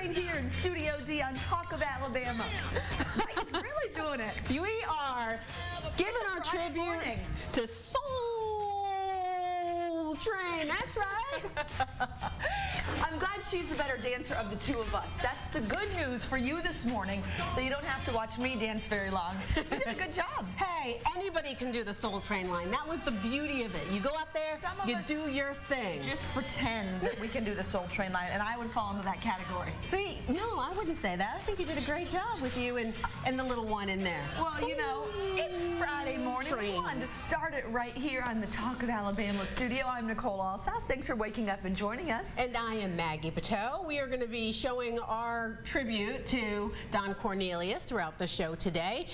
right here in Studio D on Talk of Alabama. He's really doing it. We are giving our tribute to Soul Train. That's right. I'm glad she's the better dancer of the two of us. That's the good news for you this morning, that you don't have to watch me dance very long. You did a good job. Hey, anybody can do the Soul Train line. That was the beauty of it. You go out there, you do your thing. Just pretend that we can do the Soul Train line, and I would fall into that category. See, no, I wouldn't say that. I think you did a great job with you and the little one in there. Well, you know, it's Friday morning. We wanted to start it right here on the Talk of Alabama studio. I'm Nicole Alsace. Thanks for waking up and joining us. And I am Maggie Pateau. We are going to be showing our tribute to Don Cornelius throughout the show today.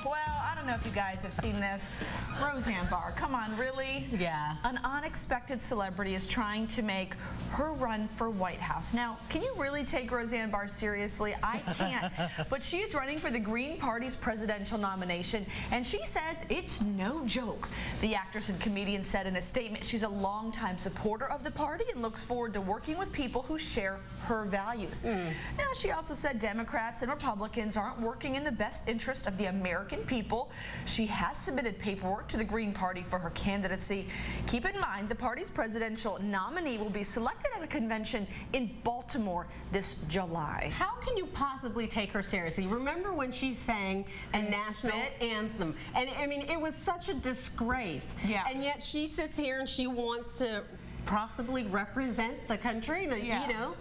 Well, I don't know if you guys have seen this. Roseanne Barr, come on, really? Yeah. An unexpected celebrity is trying to make her run for White House. Now, can you really take Roseanne Barr seriously? I can't. But she's running for the Green Party's presidential nomination, and she says it's no joke. The actress and comedian said in a statement she's a longtime supporter of the party and looks forward to working with people who share her values. Now, she also said Democrats and Republicans aren't working in the best interest of the American people. She has submitted paperwork to the Green Party for her candidacy. Keep in mind, the party's presidential nominee will be selected at a convention in Baltimore this July. How can you possibly take her seriously? Remember when she sang a national anthem? And I mean, it was such a disgrace. Yeah. And yet she sits here and she wants to possibly represent the country, you know,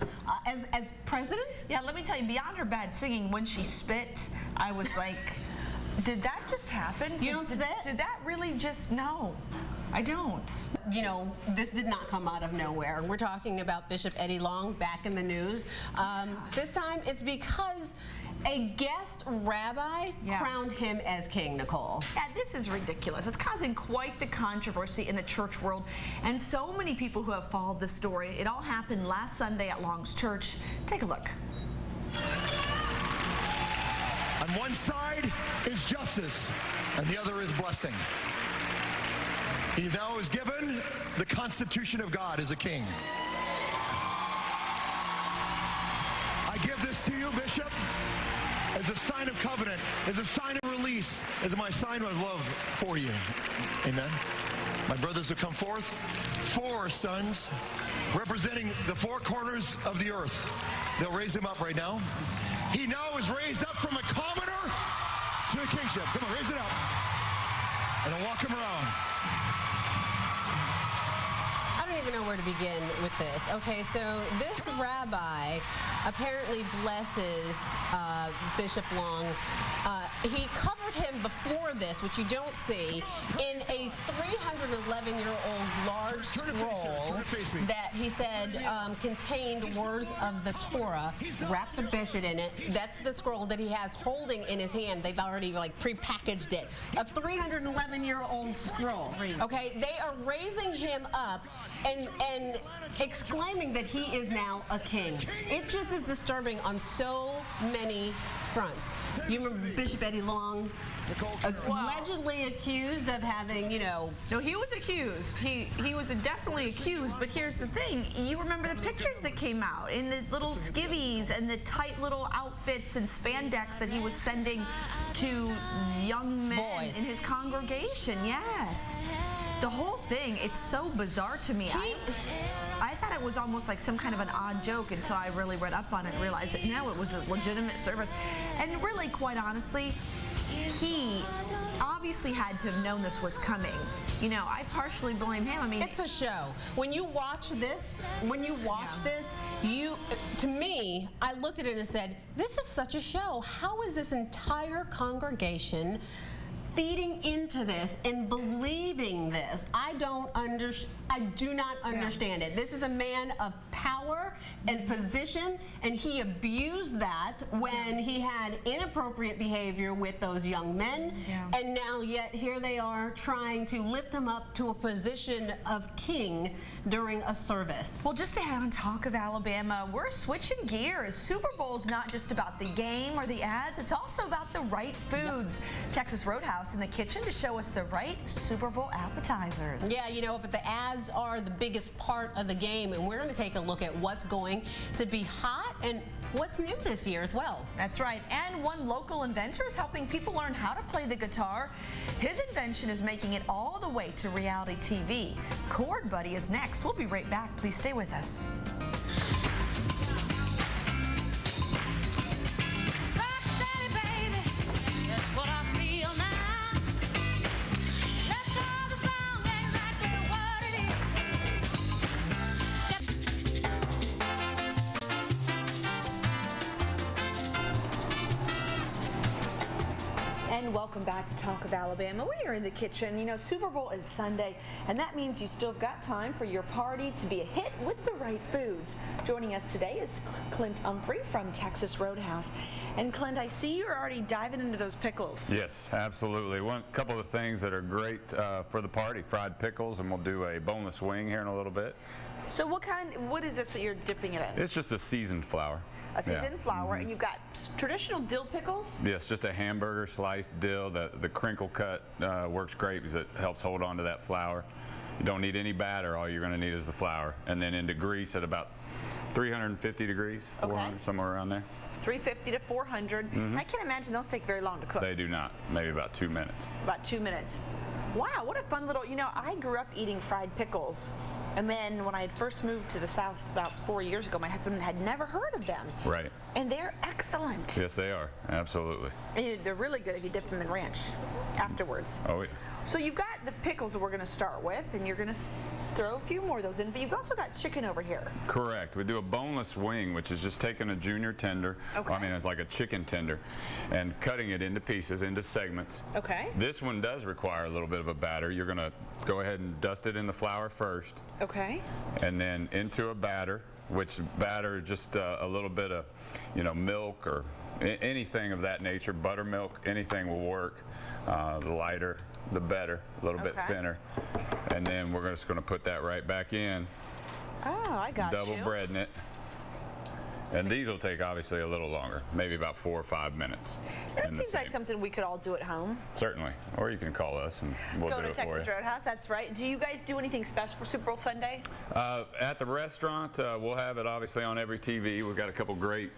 as president? Yeah, let me tell you, beyond her bad singing, when she spit, I was like, did that just happen? You don't spit? Did that really just, no, I don't. You know, this did not come out of nowhere. We're talking about Bishop Eddie Long back in the news. This time it's because a guest rabbi crowned him as king, Nicole. Yeah, this is ridiculous. It's causing quite the controversy in the church world, and so many people who have followed the story. It all happened last Sunday at Long's church. Take a look. On one side is justice, and the other is blessing. He now is given the Constitution of God as a king. I give this to you, Bishop, as a sign of covenant, as a sign of release, as my sign of love for you. Amen. My brothers will come forth, 4 sons, representing the 4 corners of the earth. They'll raise him up right now. He now is raised up from a commoner to a kingship. Come on, raise it up. And I'll walk him around. I don't even know where to begin with this. Okay, so this rabbi apparently blesses Bishop Long. He covered him before this, which you don't see, in a 311-year-old large scroll that he said contained words of the Torah, wrapped the bishop in it. That's the scroll that he has holding in his hand. They've already like pre-packaged it. A 311-year-old scroll. Okay, they are raising him up and exclaiming that he is now a king. It just is disturbing on so many fronts. You remember Bishop Eddie Long, allegedly accused of having, you know... No, he was accused. He was definitely accused, but here's the thing. You remember the pictures that came out in the little skivvies and the tight little outfits and spandex that he was sending to young men in his congregation. Yes. The whole thing, it's so bizarre to me. I thought it was almost like some kind of an odd joke until I really read up on it and realized that no, it was a legitimate service. And really, quite honestly, he obviously had to have known this was coming. You know, I partially blame him. I mean, it's a show. When you watch this, to me, I looked at it and said, this is such a show. How is this entire congregation feeding into this and believing this? I do not understand it. This is a man of power and position, and he abused that when he had inappropriate behavior with those young men, and now yet here they are trying to lift him up to a position of king during a service. Well, just to have on Talk of Alabama, we're switching gears. Super Bowl's not just about the game or the ads, it's also about the right foods. Texas Roadhouse Rouse in the kitchen to show us the right Super Bowl appetizers. Yeah, you know, but the ads are the biggest part of the game, and we're going to take a look at what's going to be hot and what's new this year as well. That's right. And one local inventor is helping people learn how to play the guitar. His invention is making it all the way to reality TV. Chord Buddy is next. We'll be right back. Please stay with us. And welcome back to Talk of Alabama. We are in the kitchen. You know, Super Bowl is Sunday, and that means you still have got time for your party to be a hit with the right foods. Joining us today is Clint Humphrey from Texas Roadhouse. And Clint, I see you're already diving into those pickles. Yes, absolutely. One couple of things that are great for the party: fried pickles, and we'll do a boneless wing here in a little bit. So what is this that you're dipping it in? It's just a seasoned flour. A seasoned flour, and you've got traditional dill pickles? Yes, just a hamburger sliced dill. The crinkle cut works great because it helps hold on to that flour. You don't need any batter. All you're going to need is the flour. And then into grease at about 350 degrees, 400, somewhere around there. 350 to 400. I can't imagine those take very long to cook. They do not. Maybe about 2 minutes. About 2 minutes. Wow, what a fun little, you know, I grew up eating fried pickles. And then when I had first moved to the South about 4 years ago, my husband had never heard of them. Right. And they're excellent. Yes, they are. Absolutely. And they're really good if you dip them in ranch afterwards. Oh, yeah. So you've got the pickles that we're going to start with, and you're going to throw a few more of those in, but you've also got chicken over here. Correct. We do a boneless wing, which is just taking a junior tender, I mean, it's like a chicken tender, and cutting it into pieces, into segments. Okay. This one does require a little bit of a batter. You're going to go ahead and dust it in the flour first. Okay. And then into a batter, which batter is just a little bit of, you know, milk or anything of that nature. Buttermilk, anything will work. The lighter, the better, a little bit thinner. And then we're just going to put that right back in. Oh, I got you. Double breading it. And these will take obviously a little longer, maybe about 4 or 5 minutes. That seems like something we could all do at home. Certainly. Or you can call us and we'll do it for you. Go to Texas Roadhouse, that's right. Do you guys do anything special for Super Bowl Sunday? At the restaurant, we'll have it obviously on every TV. We've got a couple great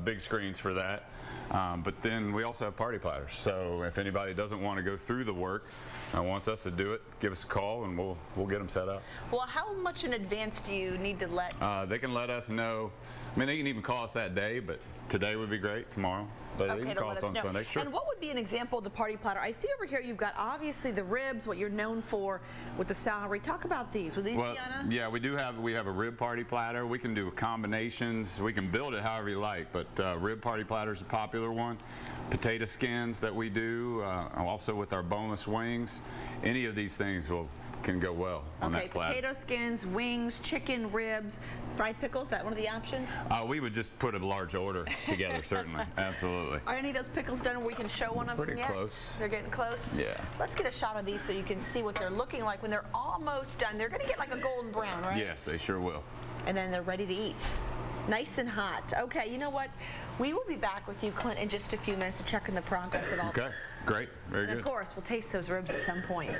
big screens for that. But then we also have party platters. So if anybody doesn't want to go through the work and wants us to do it, give us a call and we'll get them set up. Well, how much in advance do you need to let? They can let us know. I mean, they can even call us that day, but today would be great, tomorrow. But they can call us on Sunday. Sure. And what would be an example of the party platter? I see over here you've got obviously the ribs, what you're known for with the celery. Talk about these. Would these be on a? Yeah, we have a rib party platter. We can do combinations. We can build it however you like, but rib party platter is a popular one. Potato skins that we do, also with our boneless wings. Any of these things can go well on that platter. Potato skins, wings, chicken, ribs, fried pickles, that one of the options? We would just put a large order together, certainly. Absolutely. Are any of those pickles done where we can show one of them yet? Pretty close. They're getting close? Yeah. Let's get a shot of these so you can see what they're looking like when they're almost done. They're going to get like a golden brown, right? Yes, they sure will. And then they're ready to eat. Nice and hot. Okay, you know what? We will be back with you, Clint, in just a few minutes to check in the progress of all this. Okay, great. Very good. And of course, we'll taste those ribs at some point.